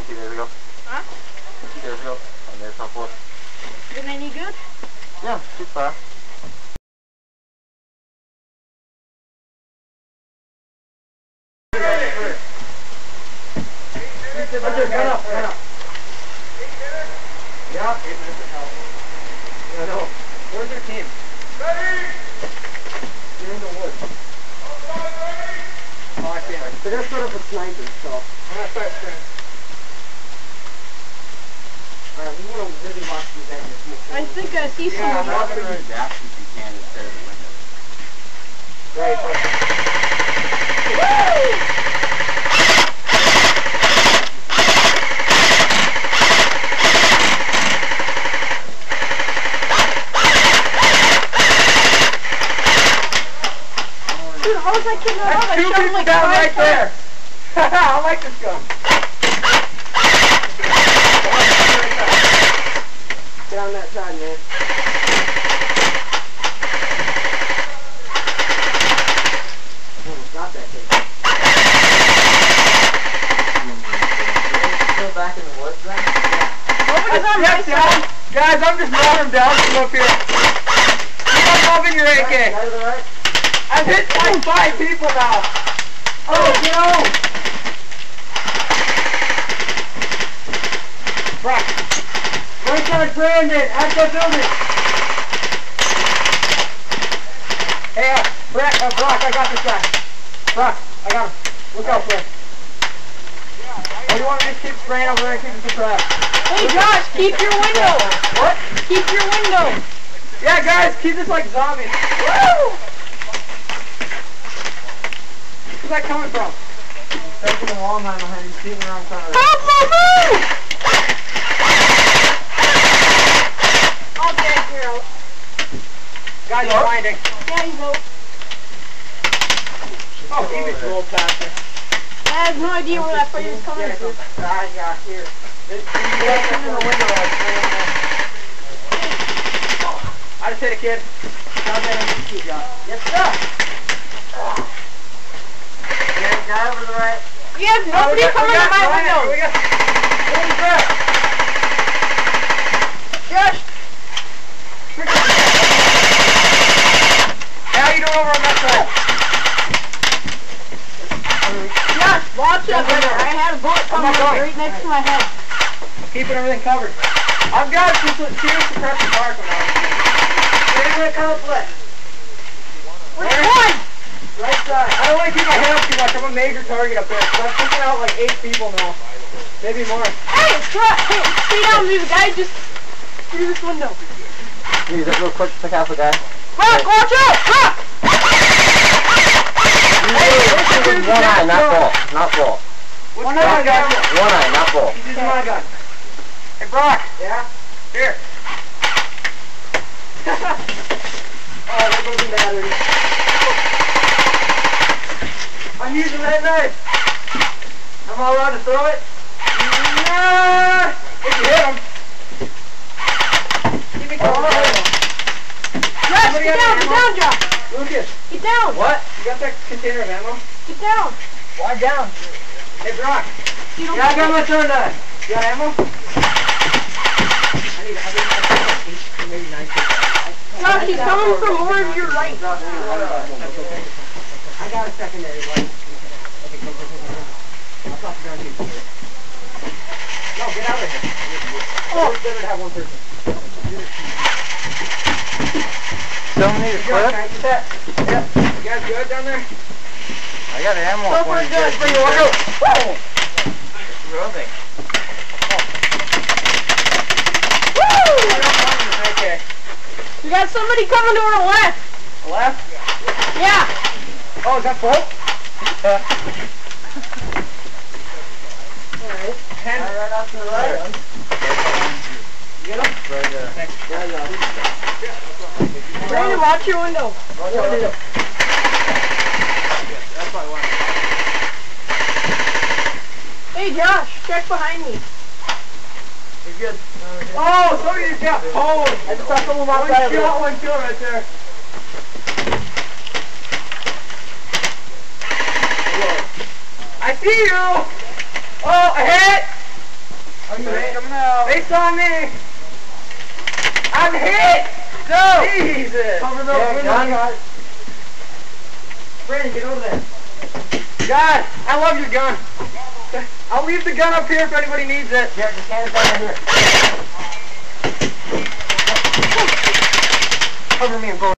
2 days ago. Huh? 2 days ago on the Airsoft floor. Isn't any good? Yeah, shoots fire. Hunter, gun up. Yeah. 8 minutes of help. Yeah, no. Where's your team? You're in the woods. Oh, I see him. They're gonna put up a sniper, so I'm gonna start spraying. Alright, we wanna really watch these edges. I think I see Yeah, someone. I'm not gonna adapt if you can instead of the window. Right. Woo! Dude, how was I kidding that up? I Two shot him people like down 5 right there. I like this gun. Get on that side, man. Almost got that kid. Still back in the woods then? Nobody's on my side. Guys, I'm just mowing them down from up here. Keep on moving your AK. Guy to the right? I've hit like 5 people now. Oh no! Brock. Right side, Brandon. At the building. Hey, Brock, I got this guy. Brock, I got him. Look out there. Or do you want me to keep spraying over there and keep it suppressed? Hey Josh, keep your window. What? Keep your window. Yeah, guys, keep this like zombies. Woo! Where's that coming from? Taking the wall behind him, he's shooting around corner. Help me! I'll get girl. Guys are blinding. Yeah, you know. Oh, he was rolled faster. I have no idea where that fire's coming from. Yeah, here. In the window. I just hit a kid. Down there in the key, yes, sir. Guy over to the right. We have nobody coming to my window. Holy crap. Josh. How you doing over on that side? Josh, watch out there. I had a bullet coming right next to my head. I'm keeping everything covered. I've got some serious suppressive fire coming out. Where's that conflict? Which one? Right side. I don't want to keep my head up too much. I'm a major target up there. So I'm taking out like 8 people now. Maybe more. Hey, stay down. There's a guy just through this window. Use it real quick to pick out the guy. Brock, watch out! Brock! Hey, one eye, not full. Not full. One eye, guys. One eye, not full. He's using my gun. Hey, Brock. Yeah? Here. Oh, there goes the battery. I'm using that knife. Am I allowed to throw it? Nah. If you hit him. Keep me calm. Josh, get down, Josh. Lucas. Get down. What? You got that container of ammo? Get down. Why down? Hey, Brock. You don't Yeah, I got my third knife. You got ammo? I need maybe 9. Josh, he's coming from over to your right. I got a secondary light. Okay, go. I'll talk to you. No, get out of here. Oh, it's better to have one person. Don't need a clip. Can I get that? Yep. You guys good down there? I got ammo. Go for it, Josh. For you. Go. Woo! It's rubbing. Woo! Okay. We got somebody coming to our left. Left? Yeah. Oh, is that full? Alright. 10. Right off to the right. Get him? Right there. Thanks. Brandon, watch your window. Watch out. That's what I want. Hey, Josh, check behind me. You're good. Oh, somebody just got pwned. I just saw someone walk One by. shot, one kill right there. I see you! Oh, a hit! Are you hit? Coming out. They saw me! I'm hit! No! Jesus! Cover the window. God. Brandon, get over there. God, I love your gun. I'll leave the gun up here if anybody needs it. Here, just hand it down right here. Cover me and go